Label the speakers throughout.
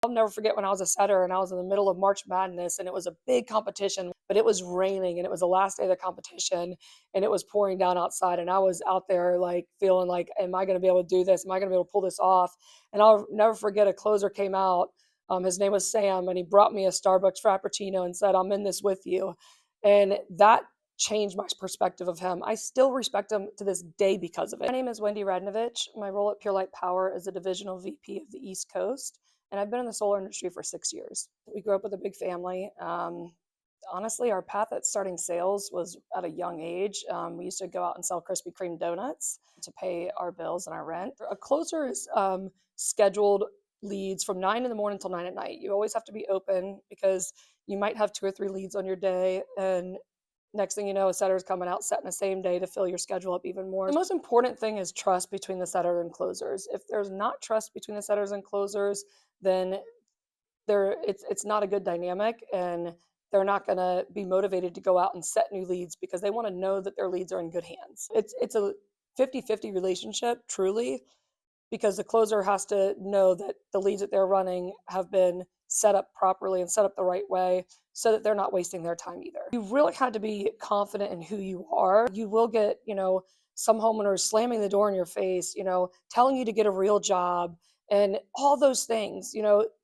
Speaker 1: I'll never forget when I was a setter and I was in the middle of March Madness and it was a big competition, but it was raining and it was the last day of the competition and it was pouring down outside. And I was out there like feeling like, am I going to be able to do this? Am I going to be able to pull this off? And I'll never forget a closer came out. His name was Sam, and he brought me a Starbucks Frappuccino and said, I'm in this with you. And that changed my perspective of him. I still respect him to this day because of it. My name is Wendy Radnovich. My role at Pure Light Power is a divisional VP of the East Coast, and I've been in the solar industry for 6 years. We grew up with a big family. Honestly, our path at starting sales was at a young age. We used to go out and sell Krispy Kreme donuts to pay our bills and our rent. A closer is scheduled leads from 9 in the morning till 9 at night. You always have to be open because you might have 2 or 3 leads on your day, and next thing you know, a setter's coming out setting the same day to fill your schedule up even more. The most important thing is trust between the setter and closers. If there's not trust between the setters and closers, then it's not a good dynamic, and they're not going to be motivated to go out and set new leads because they want to know that their leads are in good hands. It's a 50-50 relationship, truly, because the closer has to know that the leads that they're running have been set up properly and set up the right way so that they're not wasting their time either. You really had to be confident in who you are. You will get, some homeowners slamming the door in your face, telling you to get a real job and all those things,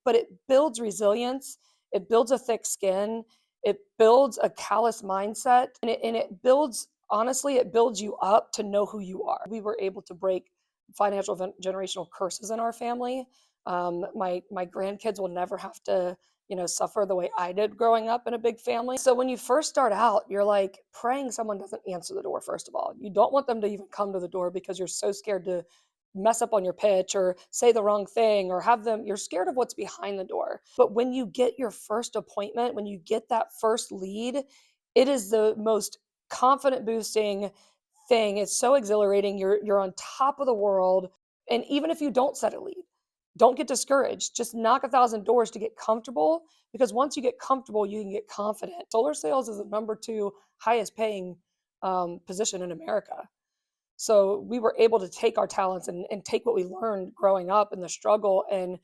Speaker 1: but it builds resilience. It builds a thick skin. It builds a callous mindset, and it builds, honestly, it builds you up to know who you are. We were able to break financial generational curses in our family. My grandkids will never have to, suffer the way I did growing up in a big family. So when you first start out, you're like praying someone doesn't answer the door, first of all. You don't want them to even come to the door because you're so scared to mess up on your pitch or say the wrong thing or you're scared of what's behind the door. But when you get your first appointment, when you get that first lead, it is the most confident boosting thing. It's so exhilarating. You're on top of the world. And even if you don't set a lead, don't get discouraged. Just knock 1,000 doors to get comfortable, because once you get comfortable, you can get confident. Solar sales is the #2 highest paying position in America. So we were able to take our talents and take what we learned growing up and the struggle and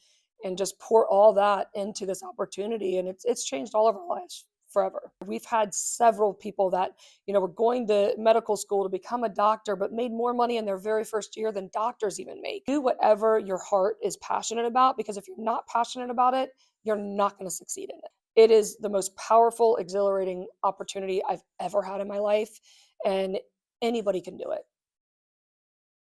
Speaker 1: just pour all that into this opportunity. And it's changed all of our lives forever. We've had several people that, were going to medical school to become a doctor, but made more money in their very first year than doctors even make. Do whatever your heart is passionate about, because if you're not passionate about it, you're not going to succeed in it. It is the most powerful, exhilarating opportunity I've ever had in my life, and anybody can do it.